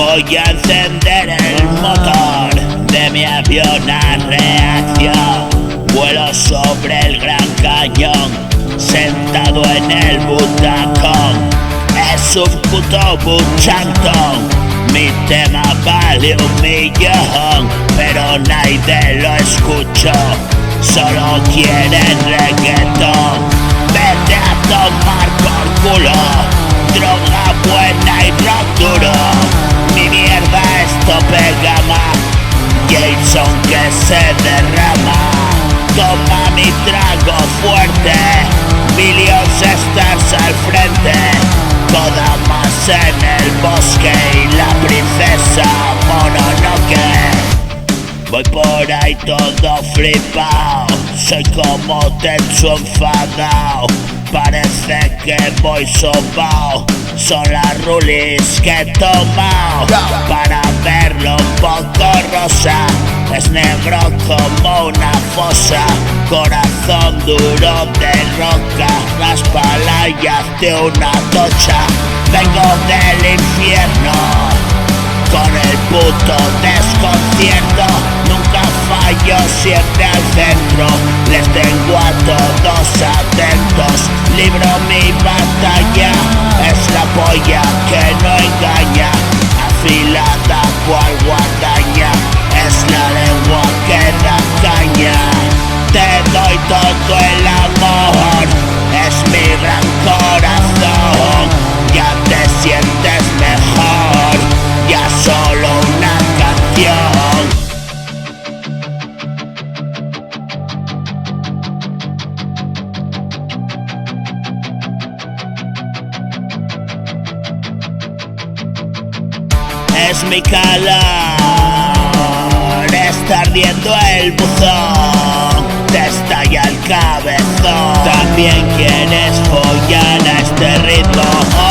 Voy a encender el motor de mi avión a reacción. Vuelo sobre el Gran Cañón, sentado en el butacón. Es un puto buchantón. Mi tema vale 1.000.000, pero naide lo escuchó. Solo quieren raeggeton. Vete a tomar por culo, droga buena y rock duro. Mi mierda es tope, gama, Jason que se derrama. Toma mi trago fuerte, Billionstars al frente. KODAMAS en el bosque y la princesa mononoke. Voy por ahí todo flipao, soy como Tetsu enfadao. Parece que voy sobao, son las rulis que he tomado. Para verlo un poco rosa, es negro como una fosa. Corazón duro de roca, las balayas de una tocha. Vengo del infierno con el puto desconcierto. Nunca fallo, siempre al centro. Les tengo a todos atentos. Libro mi batalla, es la polla que no engaña. Afilada cual guadaña, es la lengua que da caña. Te doy todo el amor, es mi gran corazón. Ya te sientes mejor, ya solo una canción. Es mi calor, está ardiendo el buzón, te estalla el cabezón. También quieres follar a este ritmo.